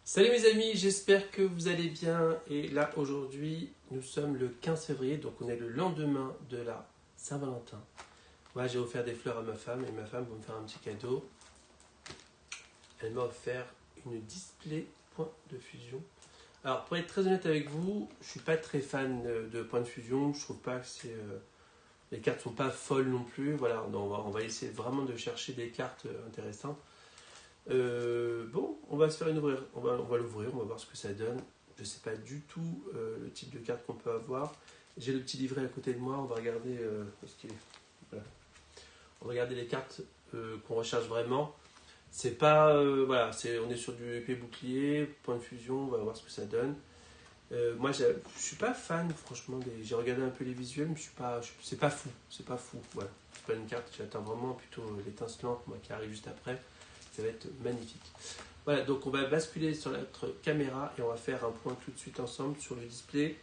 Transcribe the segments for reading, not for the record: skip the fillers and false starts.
Salut mes amis, j'espère que vous allez bien. Et là aujourd'hui, nous sommes le 15 février, donc on est le lendemain de la Saint-Valentin. Moi j'ai offert des fleurs à ma femme et ma femme va me faire un petit cadeau. Elle m'a offert une display point de fusion. Alors pour être très honnête avec vous, je suis pas très fan de point de fusion. Je trouve pas que c'est les cartes sont pas folles non plus. Voilà, donc on va essayer vraiment de chercher des cartes intéressantes. Bon, on va se faire une ouvrir. On va l'ouvrir, on va voir ce que ça donne. Je ne sais pas du tout le type de carte qu'on peut avoir. J'ai le petit livret à côté de moi. On va regarder voilà. On va regarder les cartes qu'on recherche vraiment. C'est pas voilà, on est sur du épée bouclier, point de fusion. On va voir ce que ça donne. Moi, je suis pas fan, franchement. J'ai regardé un peu les visuels, mais c'est pas fou. C'est pas fou. Voilà, c'est pas une carte. J'attends vraiment plutôt l'étincelante, moi, qui arrive juste après. Ça va être magnifique. Voilà, donc on va basculer sur notre caméra et on va faire un point tout de suite ensemble sur le display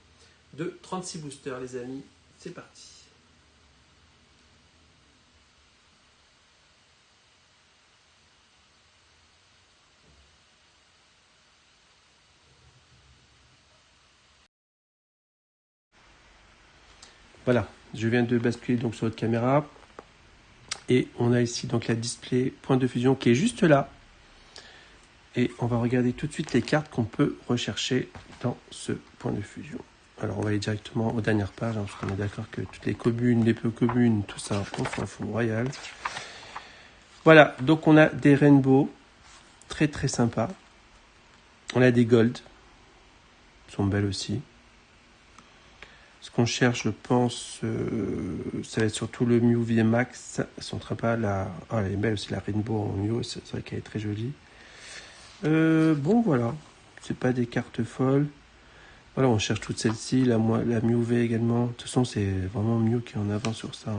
de 36 boosters, les amis. C'est parti. Voilà, je viens de basculer donc sur notre caméra et on a ici donc la display point de fusion qui est juste là. Et on va regarder tout de suite les cartes qu'on peut rechercher dans ce point de fusion. Alors on va aller directement aux dernières pages, parce qu'on est d'accord que toutes les communes, les peu communes, tout ça, on s'en fout royal. Voilà, donc on a des rainbows, très très sympas. On a des golds, sont belles aussi. Ce qu'on cherche, je pense, ça va être surtout le Mew VMAX. Elles sont très pas la. Oh, elle est belle aussi, la rainbow en Mew, c'est vrai qu'elle est très jolie. Bon, voilà, c'est pas des cartes folles. Voilà, on cherche toutes celles-ci, la Mew V également. De toute façon, c'est vraiment Mew qui est en avant sur ça.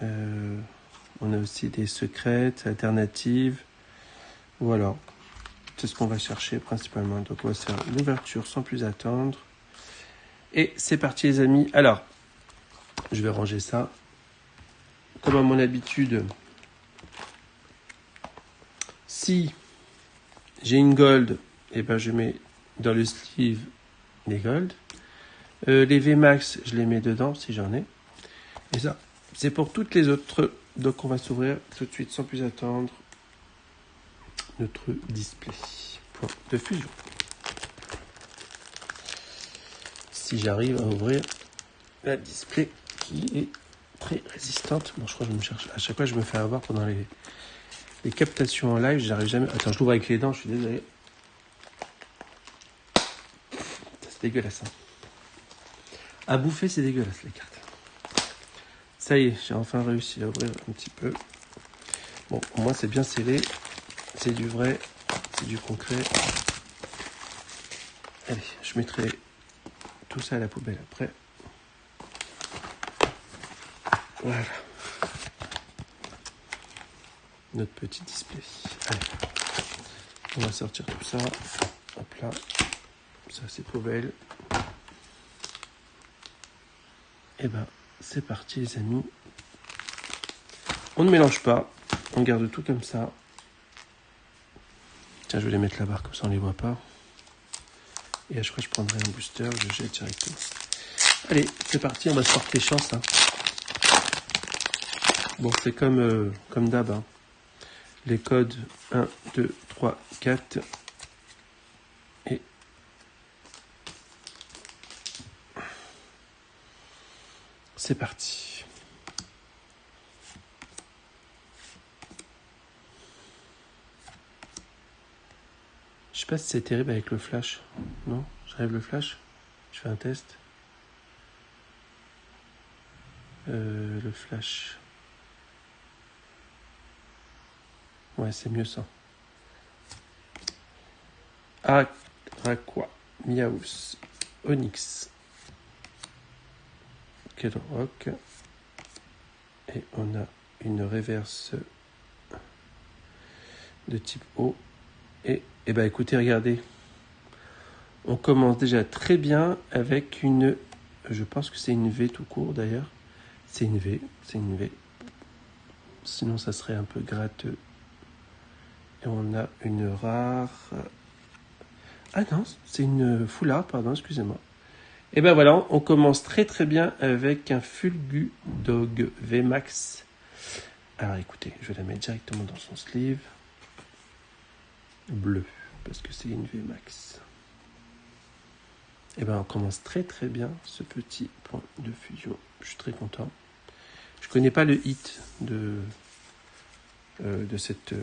On a aussi des secrètes, alternatives. Voilà, c'est ce qu'on va chercher principalement. Donc, on va se faire l'ouverture sans plus attendre. Et c'est parti, les amis. Alors, je vais ranger ça. Comme à mon habitude, si j'ai une gold, eh ben, je mets dans le sleeve les gold. Les VMAX, je les mets dedans si j'en ai. Et ça, c'est pour toutes les autres. Donc, on va s'ouvrir tout de suite sans plus attendre notre display. Point de fusion. Si j'arrive à ouvrir la display qui est très résistante. Bon, je crois que je me cherche. À chaque fois, je me fais avoir pendant les captations en live. J'arrive jamais. Attends, je l'ouvre avec les dents, je suis désolé. C'est dégueulasse. Hein. À bouffer, c'est dégueulasse, les cartes. Ça y est, j'ai enfin réussi à ouvrir un petit peu. Bon, au moins, c'est bien scellé. C'est du vrai. C'est du concret. Allez, je mettrai tout ça à la poubelle après. Voilà. Notre petit display. Allez. On va sortir tout ça. Hop là. Ça, c'est poubelle. Et ben, c'est parti, les amis. On ne mélange pas. On garde tout comme ça. Tiens, je vais les mettre là-bas, comme ça on ne les voit pas. Et je crois que je prendrai un booster, je jette directement. Allez, c'est parti, on va se porter chance. Hein. Bon, c'est comme d'hab. Hein. Les codes 1, 2, 3, 4. Et c'est parti. Je sais pas si c'est terrible avec le flash. Non? J'arrive le flash? Je fais un test. Le flash. Ouais, c'est mieux ça. Aqua, Miaus, Onyx, Kedrock. Et on a une réverse de type O. Et ben écoutez, regardez. On commence déjà très bien avec une... Je pense que c'est une V tout court d'ailleurs. C'est une V. Sinon ça serait un peu gratteux. Et on a une rare Ah non, c'est une foulard, pardon, excusez-moi. Et ben voilà, on commence très très bien avec un Fulgu Dog VMAX. Alors écoutez, je vais la mettre directement dans son sleeve. Bleu, parce que c'est une VMAX. Et ben on commence très très bien ce petit point de fusion. Je suis très content. Je connais pas le hit de cette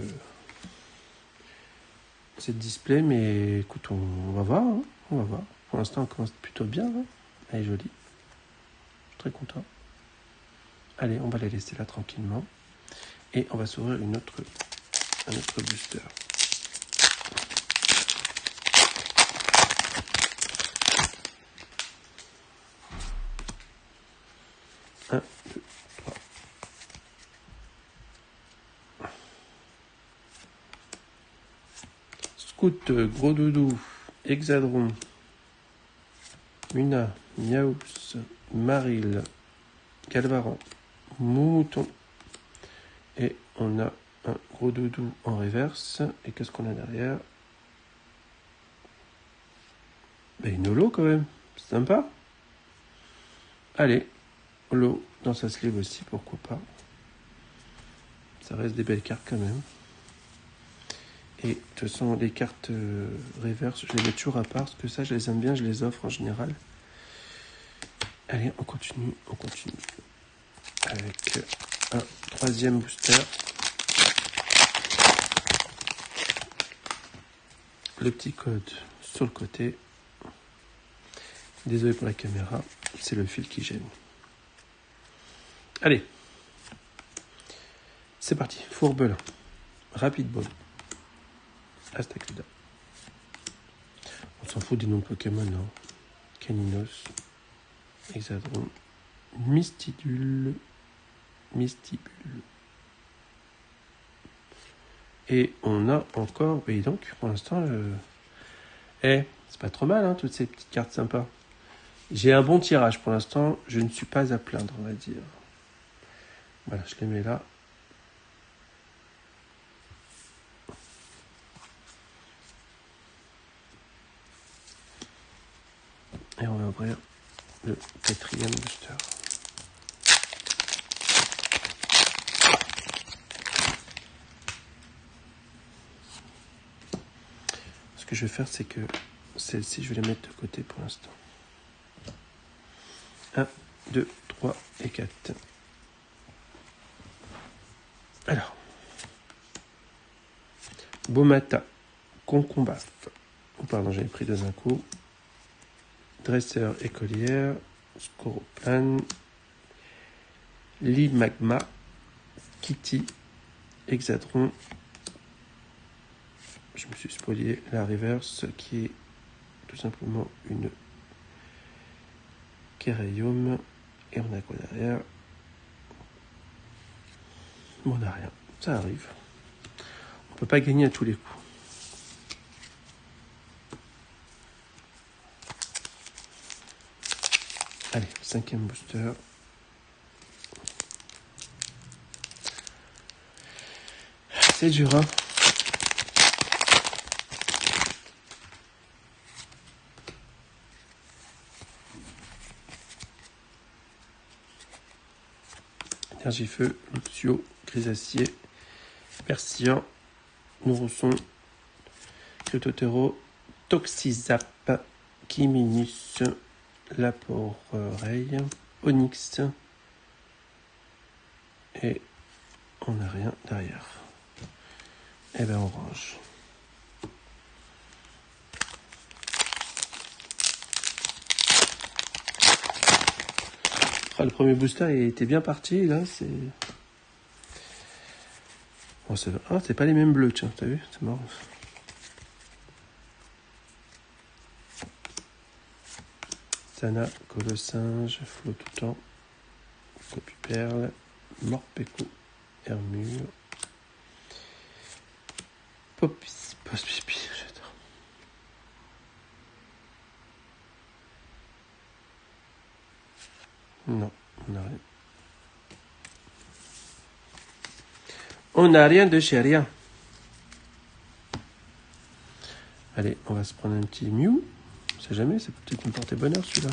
display, mais écoute, on va voir. Hein, on va voir. Pour l'instant, on commence plutôt bien. Hein. Elle est jolie. Je suis très content. Allez, on va la laisser là tranquillement. Et on va s'ouvrir un autre booster. Un, deux, trois. Scout, Gros Doudou, Hexadron, Muna, Miaous, Maril, Galvaran, Mouton. Et on a un Gros Doudou en reverse. Et qu'est-ce qu'on a derrière? Ben, une holo quand même. C'est sympa. Allez, holo dans sa sleeve aussi, pourquoi pas. Ça reste des belles cartes quand même. Et de toute façon, les cartes reverse, je les mets toujours à part, parce que ça, je les aime bien, je les offre en général. Allez, on continue avec un troisième booster. Le petit code sur le côté. Désolé pour la caméra, c'est le fil qui gêne. Allez, c'est parti. Fourbelin, Rapid Ball, Astacuda. On s'en fout des noms de Pokémon, non? Caninos, Hexadron, Mistibule. Et on a encore, et donc pour l'instant, c'est pas trop mal, hein, toutes ces petites cartes sympas. J'ai un bon tirage pour l'instant, je ne suis pas à plaindre, on va dire. Voilà, je les mets là. Et on va ouvrir le quatrième booster. Ce que je vais faire, c'est que celle-ci, je vais les mettre de côté pour l'instant. 1, 2, 3 et 4. Alors. Bomata, Concombaf. Oh, pardon, j'avais pris deux d'un coup. Dresseur écolière, Scoroplan, Limagma, Kitty, Hexadron. Je me suis spolié la reverse qui est tout simplement une Kerayum. Et on a quoi derrière? Bon, on n'a rien. Ça arrive. On peut pas gagner à tous les coups. Allez, cinquième booster. C'est dur, hein. Énergie-feu, Luxio, Grisacier, Persian, Nourrisson, Cryptotero, Toxizap, Kiminus, Laporeille, Onyx. Et on n'a rien derrière. Et bien on range. Le premier booster il était bien parti là, c'est. Bon, c'est pas les mêmes bleus, tiens, t'as vu? C'est marrant. Sana, Colossinge, Flotoutan, Copuperle, Morpeko, Hermure, Pospipi, j'adore. Non, on n'a rien. On n'a rien de chez rien. Allez, on va se prendre un petit Mew. On sait jamais, ça peut peut-être me porter bonheur celui-là.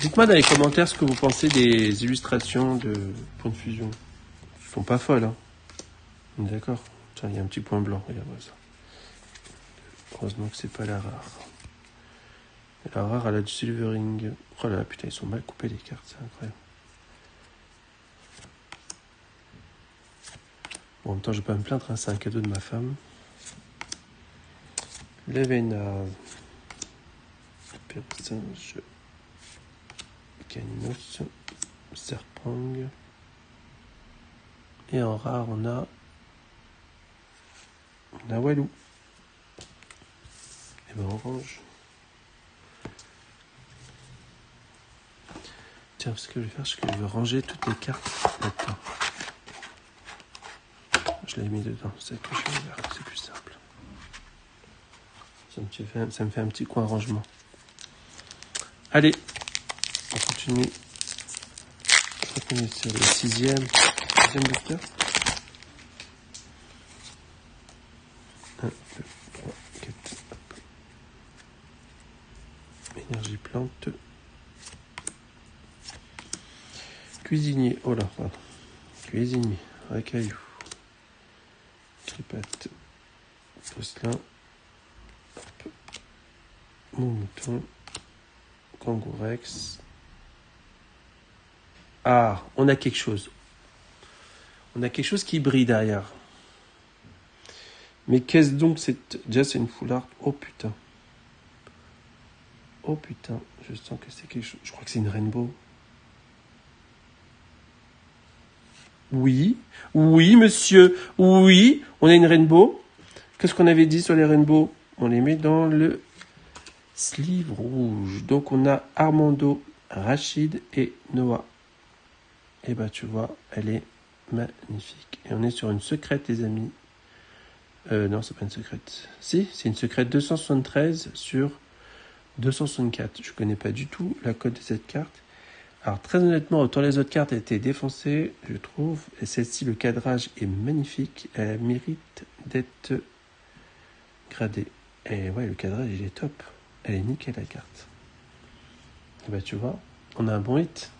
Dites-moi dans les commentaires ce que vous pensez des illustrations de Point de Fusion. Elles sont pas folles, hein. D'accord. Tiens, il y a un petit point blanc, regarde-moi ça. Heureusement que c'est pas la rare. La rare, elle a du silvering. Oh là là, putain, ils sont mal coupés les cartes, c'est incroyable. Bon, en même temps, je vais pas me plaindre, hein, c'est un cadeau de ma femme. Levena. Personnage. Caninos. Serpang. Et en rare, on a Walou. Et ben orange. Tiens, ce que je vais faire, c'est que je vais ranger toutes les cartes là-dedans. Je l'ai mis dedans, c'est que je vais faire, c'est plus simple. Ça me fait un petit coin rangement. Allez, on continue. On est sur le sixième booster. 1, 2, 3, 4. Énergie plante. Cuisinier. Oh là, pardon. Cuisinier. Racaillou. Cripate. Posselin. Mon mouton. Kangourex. Ah, on a quelque chose. On a quelque chose qui brille derrière. Mais qu'est-ce donc cette... Déjà, c'est une full art. Oh putain. Oh putain. Je sens que c'est quelque chose... Je crois que c'est une rainbow. Oui. Oui, monsieur. Oui. On a une rainbow. Qu'est-ce qu'on avait dit sur les rainbows? On les met dans le sleeve rouge. Donc, on a Armando, Rachid et Noah. Et bah, tu vois, elle est magnifique. Et on est sur une secrète, les amis. Non, c'est pas une secrète. Si, c'est une secrète 273 sur 264. Je connais pas du tout la code de cette carte. Alors, très honnêtement, autant les autres cartes étaient défoncées, je trouve. Et celle-ci, le cadrage est magnifique. Elle mérite d'être gradée. Et ouais, le cadrage, il est top. Elle est nickel, la carte. Et bah, tu vois, on a un bon hit.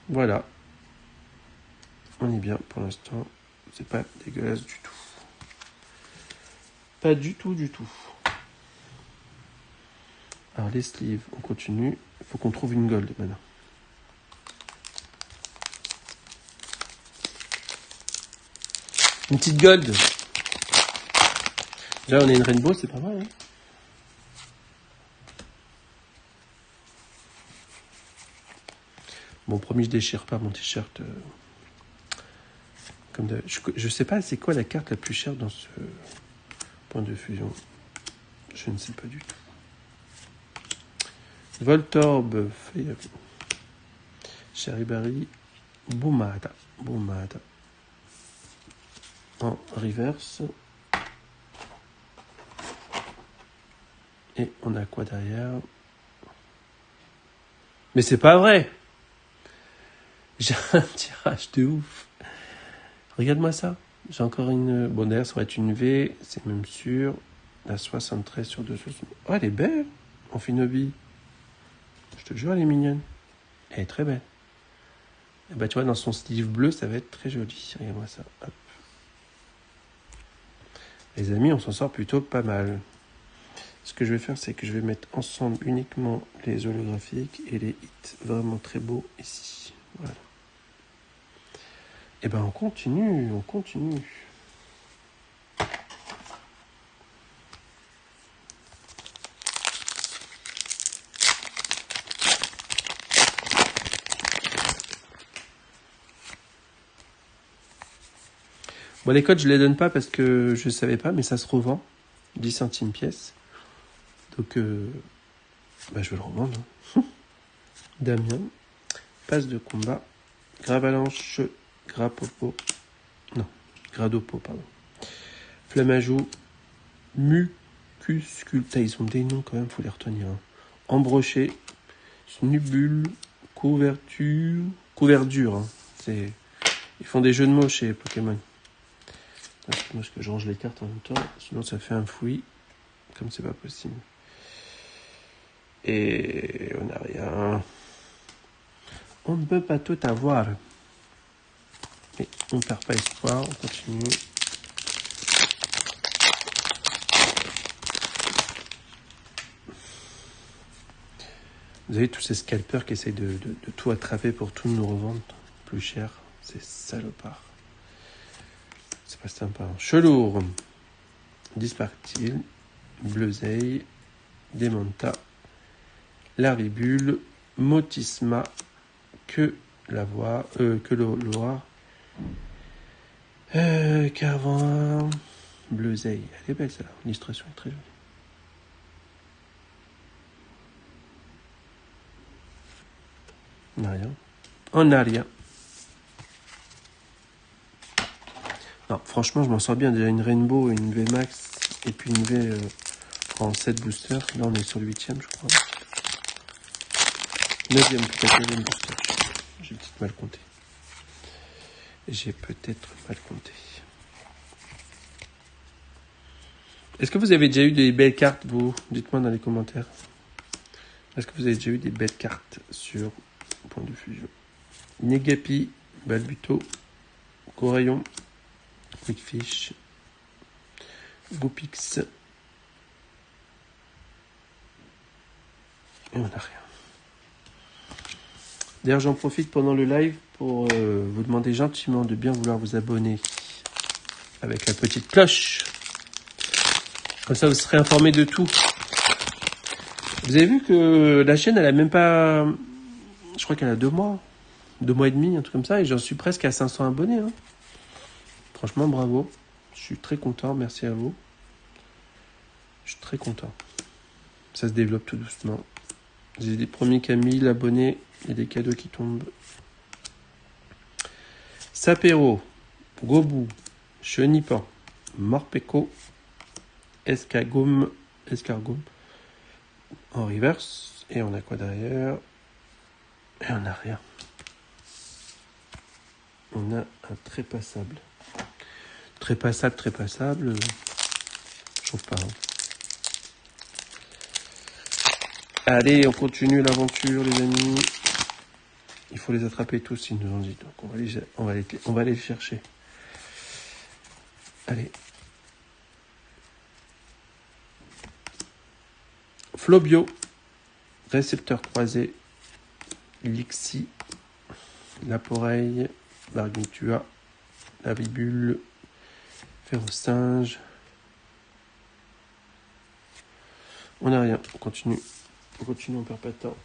Voilà. On est bien pour l'instant. C'est pas dégueulasse du tout. Pas du tout, du tout. Alors les sleeves, on continue. Il faut qu'on trouve une gold maintenant. Une petite gold. Là on a une rainbow, c'est pas mal. Hein, bon, promis, je déchire pas mon t-shirt. Comme de... je sais pas, c'est quoi la carte la plus chère dans ce point de fusion. Je ne sais pas du tout. Voltorb, Charibari, Boumada. En reverse. Et on a quoi derrière? Mais c'est pas vrai! J'ai un tirage de ouf. Regarde-moi ça. J'ai encore une... Bon, d'ailleurs, ça va être une V, c'est même sûr. La 73 sur 260. Oh, elle est belle, en Finobi. Je te jure, elle est mignonne. Elle est très belle. Et bah, tu vois, dans son sleeve bleu, ça va être très joli. Regarde-moi ça. Hop. Les amis, on s'en sort plutôt pas mal. Ce que je vais faire, c'est que je vais mettre ensemble uniquement les holographiques et les hits. Vraiment très beaux ici. Voilà. Et ben, on continue. Bon, les codes, je les donne pas parce que je savais pas, mais ça se revend. 10 centimes pièce. Donc, bah, je vais le revendre. Damien. Passe de combat. Gravalanche. Grapopo. Non. Gradopo, pardon. Flamajou. Mucusculta. Ils ont des noms quand même, faut les retenir. Hein. Embroché. Snubule. Couverture. couverture. Hein. Ils font des jeux de mots chez Pokémon. Moi, est-ce que je range les cartes en même temps? Sinon, ça fait un fouillis. Comme c'est pas possible. Et on n'a rien. On ne peut pas tout avoir. Mais on ne perd pas espoir. On continue. Vous avez tous ces scalpers qui essayent de tout attraper pour tout nous revendre plus cher. C'est salopard. C'est pas sympa. Chelour. Dispartile. Bleuzeil. Démenta. Laribule. Motisma. Que la voix. Que le Loire. Carvan. Bleuzeil. Elle est belle celle-là. L'illustration est très jolie. On n'a rien. On n'a rien. Non, franchement, je m'en sors bien. Déjà une Rainbow, une V Max, et puis une V en 7 boosters. Là, on est sur le 8ème, je crois. 9ème, peut-être 9ème booster. J'ai peut-être mal compté. Est-ce que vous avez déjà eu des belles cartes, vous? Dites-moi dans les commentaires. Est-ce que vous avez déjà eu des belles cartes sur Point de Fusion? Negapi, Balbuto, Corayon, Quickfish, Goopix. Et on n'a rien. D'ailleurs, j'en profite pendant le live pour vous demander gentiment de bien vouloir vous abonner avec la petite cloche. Comme ça, vous serez informé de tout. Vous avez vu que la chaîne, elle a même pas... Je crois qu'elle a 2 mois. 2 mois et demi, un truc comme ça. Et j'en suis presque à 500 abonnés. Hein. Franchement, bravo. Je suis très content. Merci à vous. Je suis très content. Ça se développe tout doucement. J'ai des premiers Camille abonnés. Il y a des cadeaux qui tombent. Sapero. Gobou. Chenipan. Morpeko. Escargum. En reverse. Et on a quoi derrière? Et on n'a rien. On a un très passable. Très passable. Je trouve pas. Hein. Allez, on continue l'aventure, les amis. Il faut les attraper tous, ils nous ont dit. Donc on va aller les chercher. Allez. Flobio. Récepteur croisé. Lixi. Laporeille. Barguitua. Labibule. Férocinge. On n'a rien, on continue, on perd pas de temps.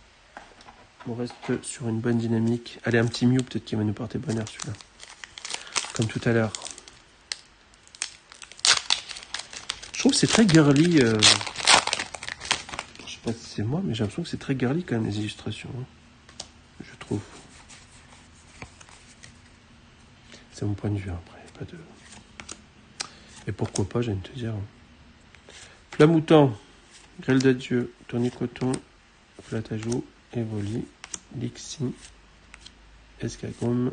On reste sur une bonne dynamique. Allez, un petit Mew peut-être qui va nous porter bonheur celui-là. Comme tout à l'heure. Je trouve que c'est très girly. Je sais pas si c'est moi, mais j'ai l'impression que c'est très girly quand même les illustrations. Hein. Je trouve. C'est mon point de vue après. Pas de... Et pourquoi pas, j'ai envie de te dire. Flamoutant. Grêle d'adieu, tournicoton, flatajou, évoli, lixi, escagome,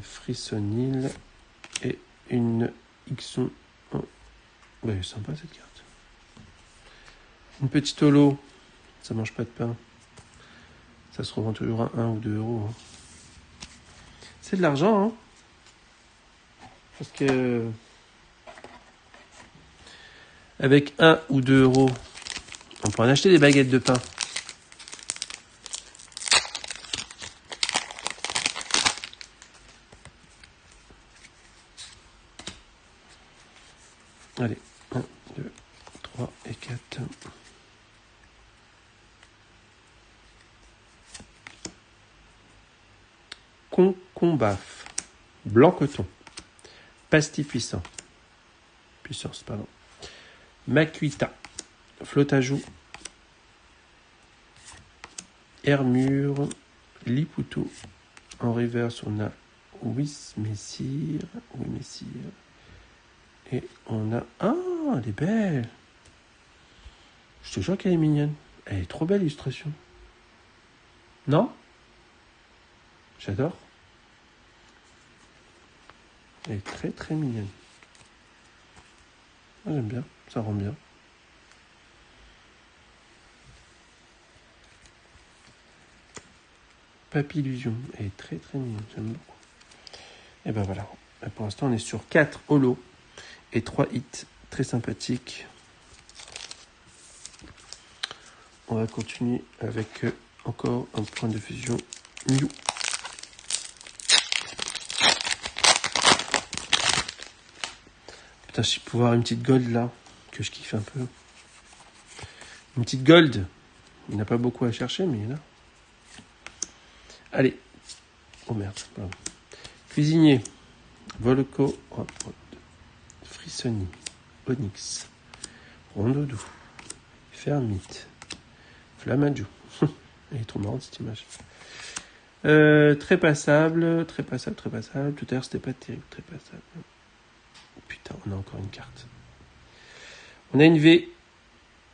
frissonil et une Xon. Oh. Ouais, sympa cette carte. Une petite holo, ça mange pas de pain. Ça se revend toujours à 1 ou 2 euros. Hein. C'est de l'argent, hein. Parce que... Avec 1 ou 2 euros, on peut en acheter des baguettes de pain. Allez, 1, 2, 3 et 4. Concombaf. Blanc coton. Pastis puissant. Puissance, pardon. Macuita, Flotajou, Hermure, Liputo. En reverse, on a Wismessire. Et on a... Ah, elle est belle. Je te jure qu'elle est mignonne. Elle est trop belle, l'illustration. Non? J'adore. Elle est très très mignonne. Moi, j'aime bien, ça rend bien. Papillusion, elle est très très mignonne, j'aime beaucoup. Et ben voilà, pour l'instant on est sur 4 holos et 3 hits, très sympathiques. On va continuer avec encore un point de fusion Mew. Putain, si je peux voir une petite gold là, que je kiffe un peu. Une petite gold. Il n'y en a pas beaucoup à chercher, mais il y en a. Allez. Oh merde, pardon. Cuisinier. Volco. Frissoni. Onyx. Rondoudou. Fermite. Flamadou. Elle est trop marrante cette image. Très passable. Tout à l'heure, c'était pas terrible. Très passable. Putain, on a encore une carte. On a une V.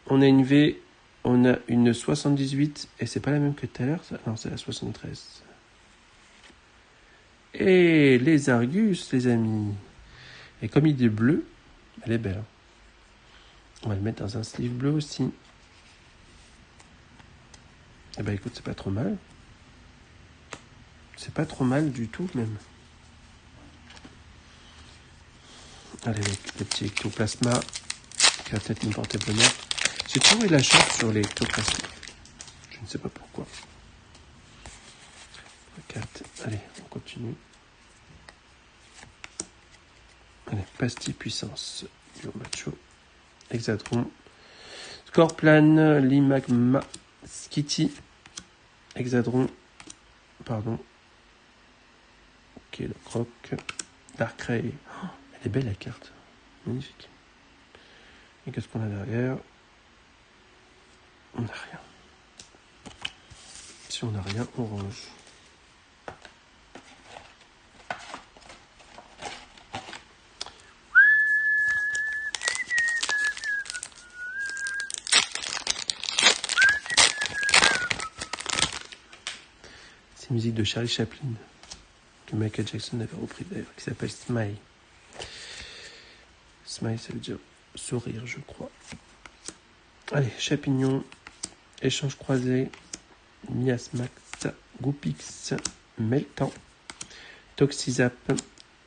On a une 78. Et c'est pas la même que tout à l'heure, ça? Non, c'est la 73. Et les Argus, les amis. Et comme il est bleu, elle est belle. On va le mettre dans un sleeve bleu aussi. Eh ben écoute, c'est pas trop mal. C'est pas trop mal du tout même. Allez, le petit ectoplasma qui va peut-être nous porter bonheur. J'ai toujours eu la chance sur les ectoplasmas. Je ne sais pas pourquoi. 4. Allez, on continue. Allez, pastille puissance. Du macho. Hexadron. Scorplan, Limagma, Skitty. Hexadron. Pardon. Ok, le croc. Darkrai. Oh, elle est belle la carte. Magnifique. Et qu'est-ce qu'on a derrière? On n'a rien. Si on n'a rien, on range. C'est une musique de Charlie Chaplin, que Michael Jackson avait repris d'ailleurs, qui s'appelle Smile. Smile, ça veut dire sourire, je crois. Allez, champignon, échange croisé, Miasmax, Goopix, Meltan, Toxizap,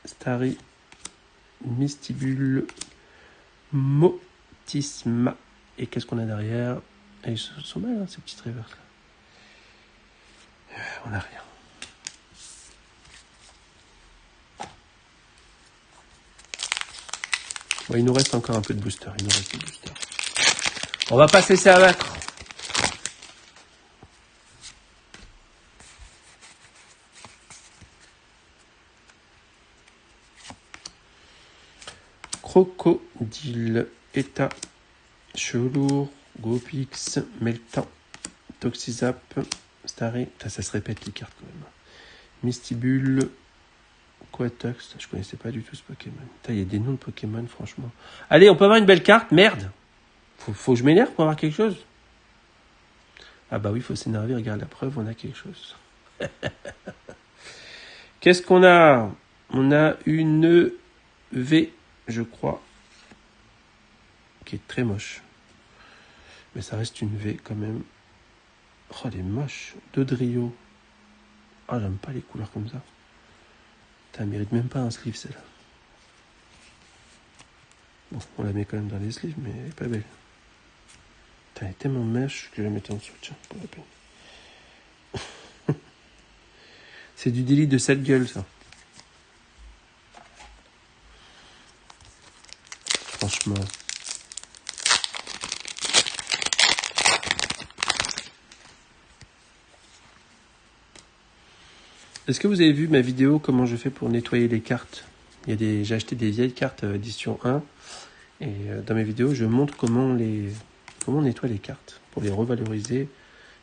Starry, Mystibule, Motisma. Et qu'est-ce qu'on a derrière? Ils sont mal, hein, ces petites reverses là. On n'a rien. Bon, il nous reste encore un peu de booster. On va pas se laisser abattre. Crocodile, Eta, Chelour, Gopix, Meltan, Toxizap, Starry. Ça se répète les cartes quand même. Mystibule, Quatox. Je connaissais pas du tout ce Pokémon. Il y a des noms de Pokémon, franchement. Allez, on peut avoir une belle carte? Merde! Faut que je m'énerve pour avoir quelque chose? Ah bah oui, il faut s'énerver. Regarde la preuve, on a quelque chose. Qu'est-ce qu'on a? On a une V, je crois, qui est très moche. Mais ça reste une V quand même. Oh, elle est moche. Dodrio. Ah, j'aime pas les couleurs comme ça. Ça mérite même pas un sleeve, celle-là. Bon, on la met quand même dans les sleeves, mais elle est pas belle. Elle est tellement mèche que je la mettais en dessous. Tiens, pas la peine. C'est du délit de cette gueule, ça. Franchement. Est-ce que vous avez vu ma vidéo comment je fais pour nettoyer les cartes? J'ai acheté des vieilles cartes édition 1 et dans mes vidéos je montre comment on nettoie les cartes pour les revaloriser.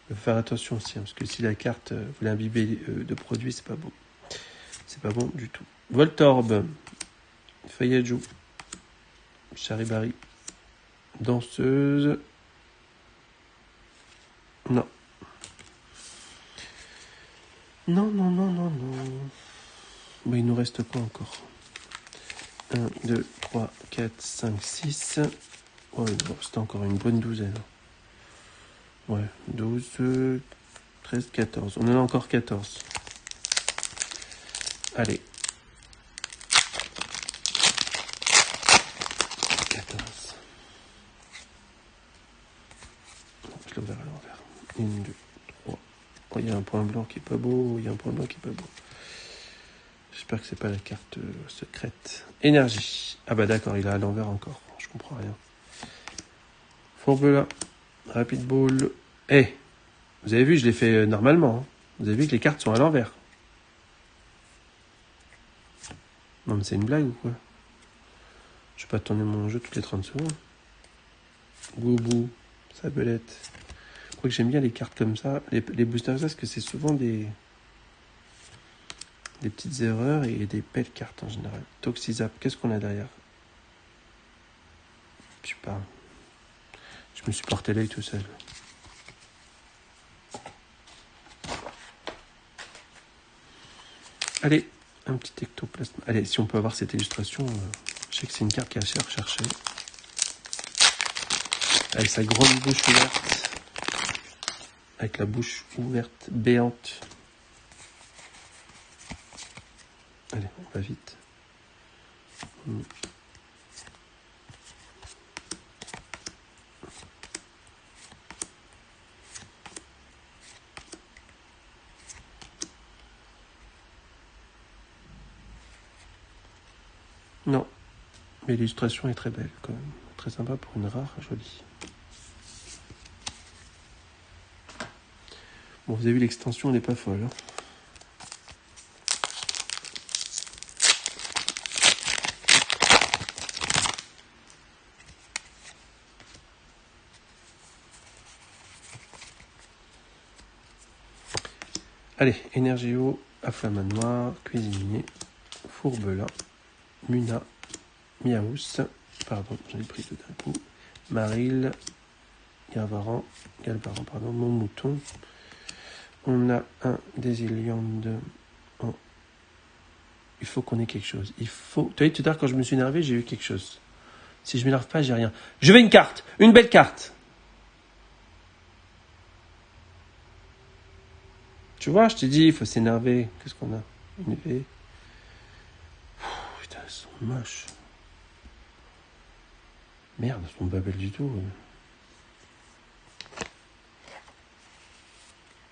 Il faut faire attention aussi parce que si la carte vous l'imbibez de produits, c'est pas bon. C'est pas bon du tout. Voltorb, Feuillajou, Charibari, Danseuse. Non. Non, non, non, non, non. Mais il nous reste quoi encore? 1, 2, 3, 4, 5, 6. Ouais, bon, c'était encore une bonne douzaine. Ouais, 12, 13, 14. On en a encore 14. Allez. 14. Je l'ai ouvert à l'envers. 1, 2, 3. Oh, il y a un point blanc qui est pas beau. Il y a un point blanc qui est pas beau. J'espère que c'est pas la carte secrète. Énergie. Ah bah d'accord, il est à l'envers encore. Je comprends rien. Fourbe là. Rapid ball. Eh, vous avez vu, je l'ai fait normalement. Hein. Vous avez vu que les cartes sont à l'envers. Non mais c'est une blague ou quoi? Je vais pas tourner mon jeu toutes les 30 secondes. Goubou. Sabelette. Je crois que j'aime bien les cartes comme ça. Les boosters comme ça, parce que c'est souvent des petites erreurs et des belles cartes en général. Toxizap. Qu'est-ce qu'on a derrière? Je sais pas. Je me suis porté l'œil tout seul. Allez, un petit ectoplasme. Allez, si on peut avoir cette illustration, je sais que c'est une carte qui est assez recherchée. Avec sa grande bouche ouverte. Avec la bouche ouverte, béante. Allez, on va vite. Non, mais l'illustration est très belle quand même. Très sympa pour une rare, jolie. Bon, vous avez vu, l'extension, elle n'est pas folle. Hein. Allez, Énergéo, Afflamanoir, Cuisinier, Fourbelin, Muna, Miaous, pardon, j'en ai pris deux d'un coup, Maril, Galvaran, pardon, Mon Mouton. On a un Désiliande. Oh. Il faut qu'on ait quelque chose. Il faut. Tu vois, tout à l'heure, quand je me suis énervé, j'ai eu quelque chose. Si je m'énerve pas, j'ai rien. Je veux une carte, une belle carte. Tu vois, je t'ai dit, il faut s'énerver. Qu'est-ce qu'on a? Une V. Putain, elles sont moches. Merde, elles sont pas belles du tout.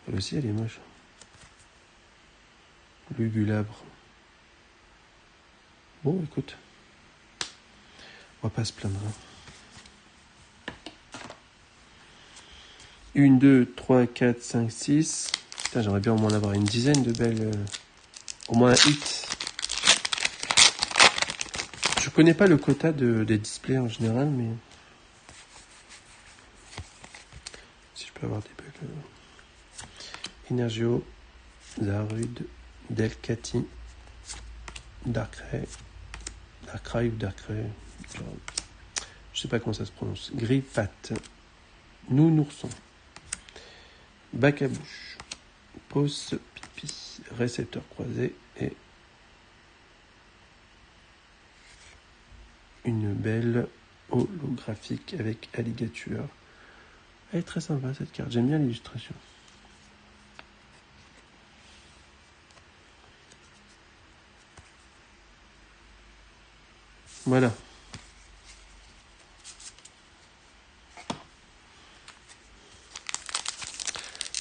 Elle aussi, elle est moche. Lugulabre. Bon, écoute. On va pas se plaindre. 1, 2, 3, 4, 5, 6. Putain, j'aimerais bien au moins avoir une dizaine de belles... au moins un hit. Je connais pas le quota des displays en général, mais... si je peux avoir des belles... Energio, Zarud, Delcati, Darkrai ou Darkrai, je sais pas comment ça se prononce. Grifat, Nounourson, Bac à bouche, Pause pipi, récepteur croisé et une belle holographique avec alligator. Elle est très sympa cette carte, j'aime bien l'illustration. Voilà.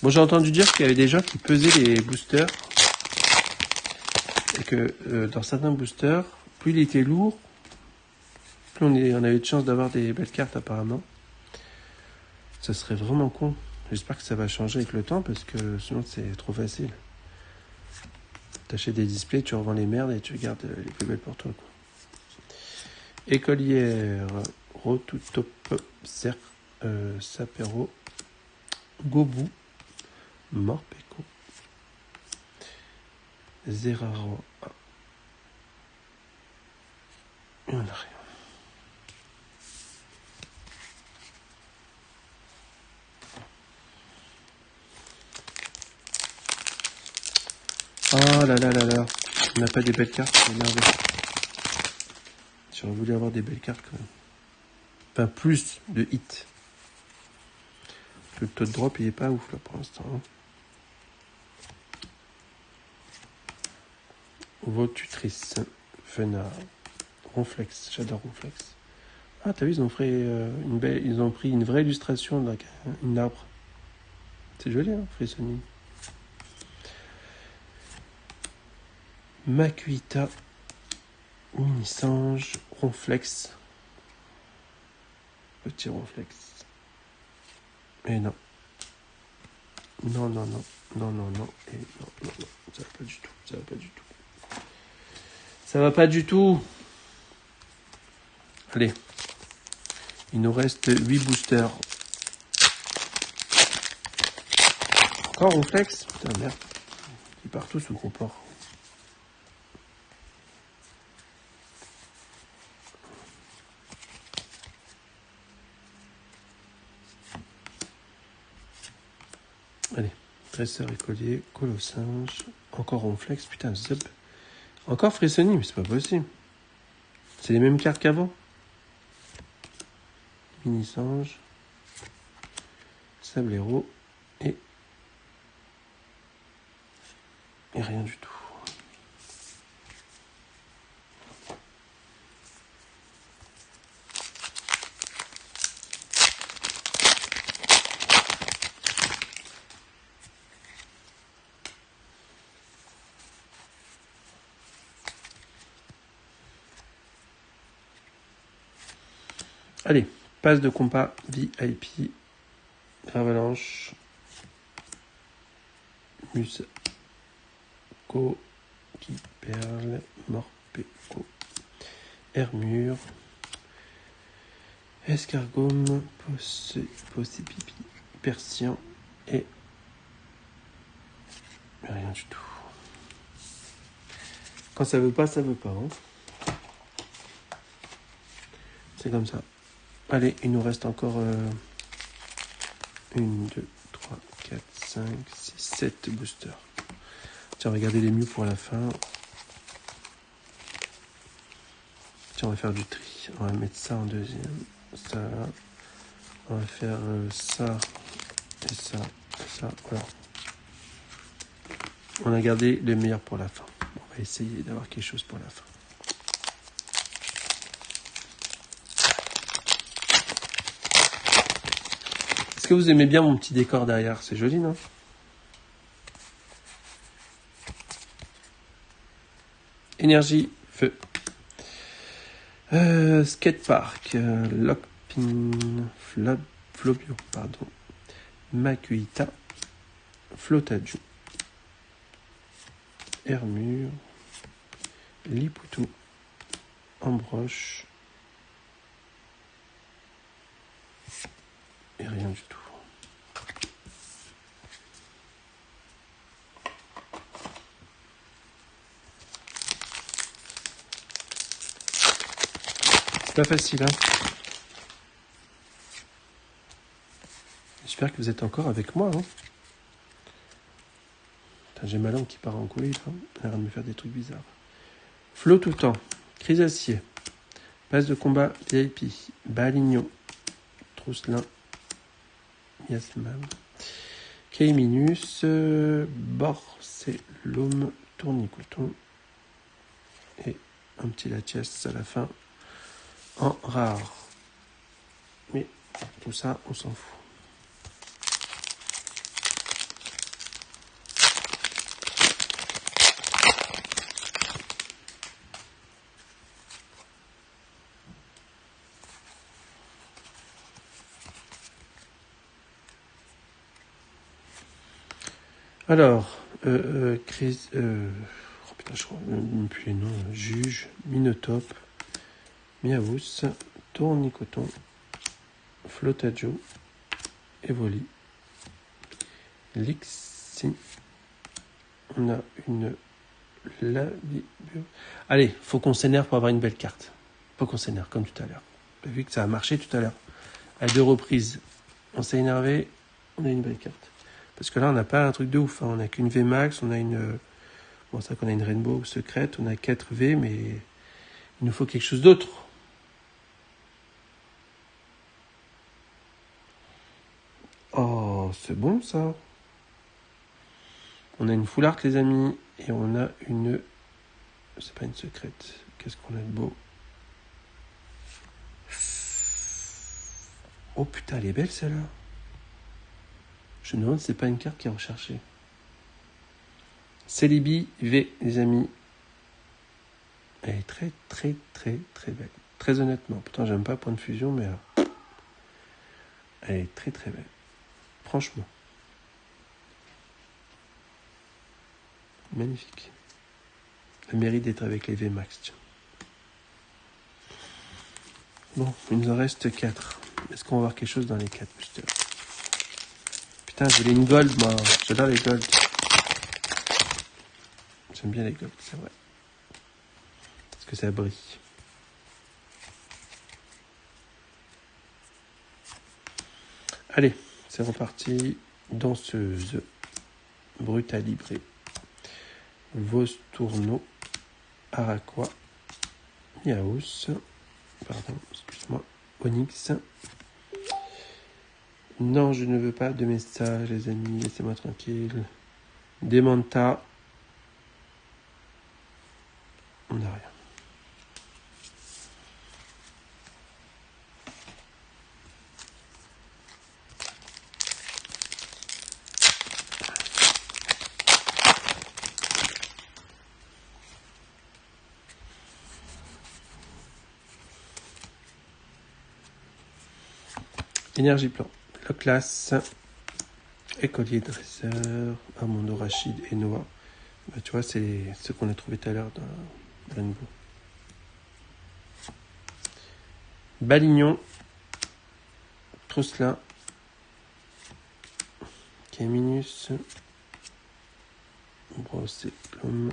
Bon, j'ai entendu dire qu'il y avait des gens qui pesaient les boosters et que dans certains boosters, plus il était lourd, plus on avait de chance d'avoir des belles cartes apparemment. Ça serait vraiment con. J'espère que ça va changer avec le temps parce que sinon c'est trop facile. T'achètes des displays, tu revends les merdes et tu gardes les plus belles pour toi. Quoi. Écolière, Rotutop, Sapero, Gobu, Morpeko, Zeraro. Et on a rien. Oh là là là là. On n'a pas des belles cartes, c'est énervé. J'aurais voulu avoir des belles cartes quand même. Enfin, plus de hits. Le taux de drop, il est pas ouf là pour l'instant. Hein. Votutrice, Venard, Ronflex, j'adore Ronflex. Ah, t'as vu, ils ont pris une vraie illustration d'un arbre. C'est joli, hein, Frissoni. Makuita, Mini-Sange, Ronflex. Petit Ronflex. Et non. Non, non, non. Non, non, non. Et non, non, non. Ça va pas du tout. Ça va pas du tout. Ça va pas du tout. Allez. Il nous reste 8 boosters. Encore Ronflex. Putain, merde. Ils partent tous au gros port. Allez. Dresseur écolier, Colossinge. Encore Ronflex. Putain, Zub. Encore Frissoni, mais c'est pas possible. C'est les mêmes cartes qu'avant. Mini-Sange. Sablero. Et rien du tout. Allez, passe de compas VIP, Avalanche, Musco, Perle, Morpeko, Hermure, Escargome, Possipipi, Persian et rien du tout. Quand ça veut pas, ça veut pas. Hein. C'est comme ça. Allez, il nous reste encore 1, 2, 3, 4, 5, 6, 7 boosters. Tiens, regardez les mieux pour la fin. Tiens, on va faire du tri. On va mettre ça en deuxième. Ça, on va faire ça et ça et ça. Voilà. On a gardé les meilleurs pour la fin. On va essayer d'avoir quelque chose pour la fin. Est-ce que vous aimez bien mon petit décor derrière? C'est joli, non? Énergie, feu. Skatepark, Lockpin, Flobio, pardon. Makuita, Flotaju, Hermure, Liputu, Ambroche, et rien du tout. C'est pas facile, hein. J'espère que vous êtes encore avec moi, hein. Putain, j'ai ma langue qui part en couille, là. Elle a l'air de me faire des trucs bizarres. Flot tout le temps, Chrysacier, Passe de combat VIP, Balignon, Trousselin, Yasman, Keiminus, Borcellum, Tournicoton et un petit Latias à la fin en rare. Mais tout ça, on s'en fout. Alors, Chris, oh putain, je crois même plus les noms. Juge, Minotope, Miaous, Tournicoton, Flotaggio, Evoli, Lixi. On a une Labibur. Allez, faut qu'on s'énerve pour avoir une belle carte. Faut qu'on s'énerve, comme tout à l'heure. T'as vu que ça a marché tout à l'heure. À 2 reprises, on s'est énervé, on a une belle carte. Parce que là, on n'a pas un truc de ouf. Hein. On n'a qu'une VMAX, on a une Bon, ça qu'on a une Rainbow secrète, on a 4 V, mais il nous faut quelque chose d'autre. Oh, c'est bon ça. On a une full art, les amis, et on a une... C'est pas une secrète. Qu'est-ce qu'on a de beau? Oh putain, elle est belle celle-là. Je me demande si c'est pas une carte qui est recherchée. Celebi V, les amis. Elle est très, très, très, très belle. Très honnêtement. Pourtant, j'aime pas point de fusion, mais elle est très, très belle. Franchement. Magnifique. Elle mérite d'être avec les VMAX. Tiens. Bon, il nous en reste 4. Est-ce qu'on va voir quelque chose dans les 4 boosters? Putain, je voulais une gold, moi. J'adore les gold. J'aime bien les gold, c'est vrai. Parce que ça brille. Allez, c'est reparti. Danseuse. Brutalibré. Vostourno. Araqua. Yaos. Pardon, excuse-moi. Onyx. Non, je ne veux pas de message, les amis. Laissez-moi tranquille. Demanta. On n'a rien. Énergie plan. La classe. Écolier dresseur. Armando Rachid et Noah. Bah, tu vois, c'est ce qu'on a trouvé tout à l'heure dans Rainbow. Balignon. Trousselin. Caminus. Brosséclum.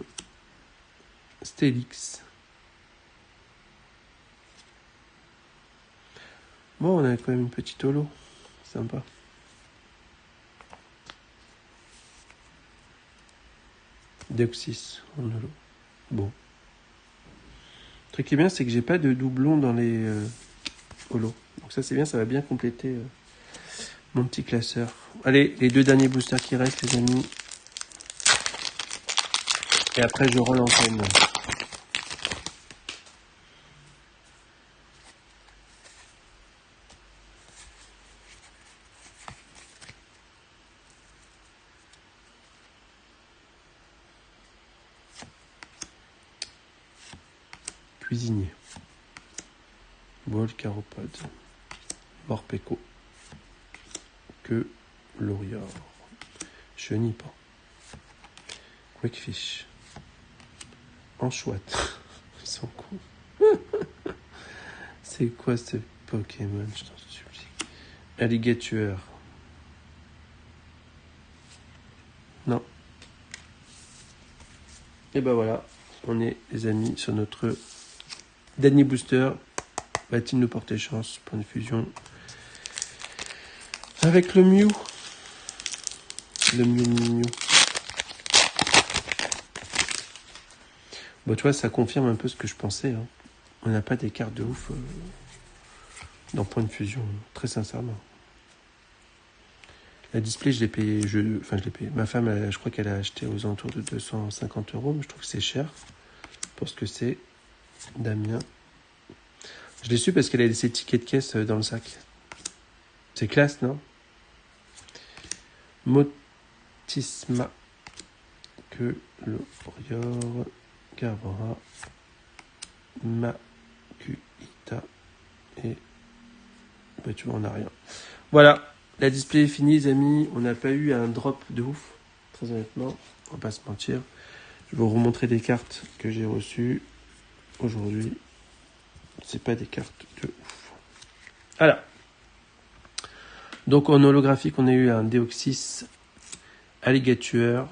Stélix. Bon, on a quand même une petite holo. Sympa. Deoxys en holo. Bon. Le truc qui est bien, c'est que j'ai pas de doublons dans les holos. Donc ça, c'est bien, ça va bien compléter mon petit classeur. Allez, les 2 derniers boosters qui restent, les amis. Et après, je roll antenne. Cuisinier. Bol Caropode. Morpeko. Que Lorior. Chenipan. Quickfish. Anchouette. Ils sont cons. C'est quoi ce Pokémon, je t'en supplie. Alligator. Non. Et ben voilà, on est les amis sur notre dernier booster. Va-t-il nous porter chance pour une fusion avec le Mew? Le Mew. Bon, tu vois, ça confirme un peu ce que je pensais. Hein. On n'a pas des cartes de ouf dans Point de Fusion, très sincèrement. La display, je l'ai payé. Je l'ai payé. Ma femme, je crois qu'elle a acheté aux alentours de 250 €, mais je trouve que c'est cher pour ce que c'est. Damien. Je l'ai su parce qu'elle a laissé le ticket de caisse dans le sac. C'est classe, non? Motisma. Que Lorior. Garbora. Makuita. Et... bah, tu vois, on n'a rien. Voilà. La display est finie, les amis. On n'a pas eu un drop de ouf. Très honnêtement. On va pas se mentir. Je vais vous remontrer des cartes que j'ai reçues aujourd'hui. C'est pas des cartes de ouf. Voilà. Donc en holographique, on a eu un Deoxys Alligator.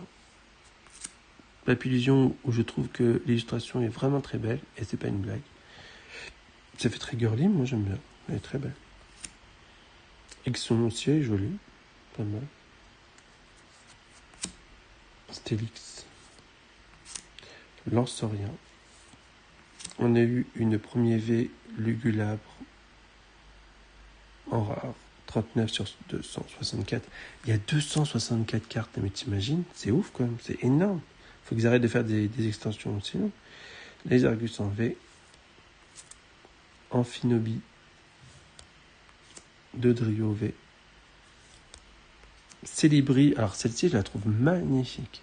Papillusion où je trouve que l'illustration est vraiment très belle. Et c'est pas une blague. Ça fait très girly, moi j'aime bien. Elle est très belle. Exxon aussi est joli. Pas mal. Stélix. Lansorien. On a eu une premier V Lugulabre en rare, 39 sur 264. Il y a 264 cartes, mais t'imagines, c'est ouf quand même, c'est énorme. Faut qu'ils arrêtent de faire des extensions aussi. Les Argus en V, Amphinobi, Dodrio V, Célibri, alors celle-ci je la trouve magnifique.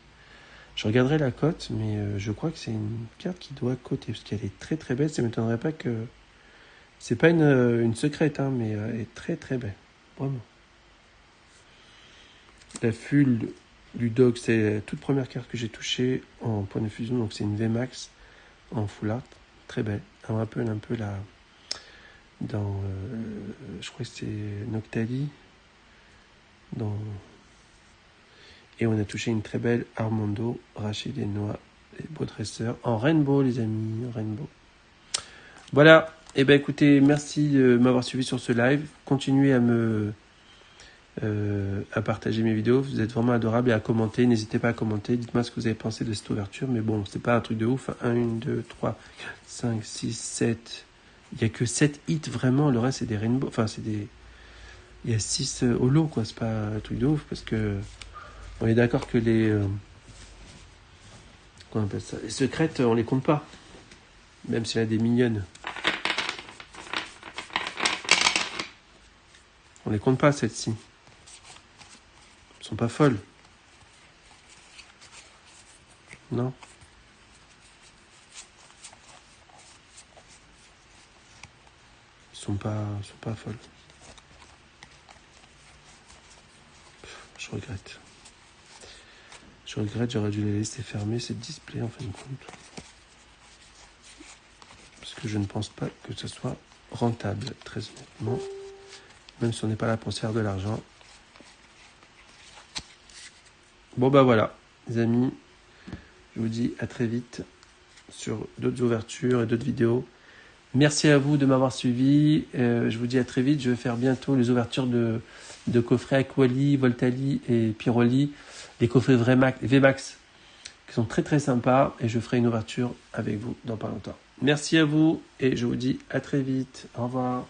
Je regarderai la cote, mais je crois que c'est une carte qui doit coter, parce qu'elle est très très belle, ça ne m'étonnerait pas que... C'est pas une secrète, hein, mais elle est très très belle, vraiment. La Full du Dog, c'est la toute première carte que j'ai touchée en point de fusion, donc c'est une VMAX en full art, très belle. Elle me rappelle un peu la... dans... je crois que c'est Noctali, dans... Et on a touché une très belle Armando, Rachid et Noah, les beaux dresseurs, en rainbow les amis, en rainbow. Voilà, et ben écoutez, merci de m'avoir suivi sur ce live. Continuez à partager mes vidéos, vous êtes vraiment adorables, et à commenter, n'hésitez pas à commenter, dites-moi ce que vous avez pensé de cette ouverture, mais bon, c'est pas un truc de ouf, 1, 2, 3, 5, 6, 7, il n'y a que 7 hits vraiment, le reste c'est des rainbow, enfin c'est des... Il y a 6 holos, quoi, c'est pas un truc de ouf, parce que... On est d'accord que les... Comment on appelle ça ? Les secrètes, on les compte pas. Même s'il y a des mignonnes. On les compte pas, celles-ci. Elles sont pas folles. Non. Elles sont pas folles. Je regrette. J'aurais dû les laisser fermer, ces displays, en fin de compte. Parce que je ne pense pas que ce soit rentable, très honnêtement. Même si on n'est pas là pour se faire de l'argent. Bon bah voilà, les amis. Je vous dis à très vite sur d'autres ouvertures et d'autres vidéos. Merci à vous de m'avoir suivi. Je vous dis à très vite. Je vais faire bientôt les ouvertures de coffrets Aquali, Voltali et Piroli. Des coffrets VMAX qui sont très très sympas. Et je ferai une ouverture avec vous dans pas longtemps. Merci à vous et je vous dis à très vite. Au revoir.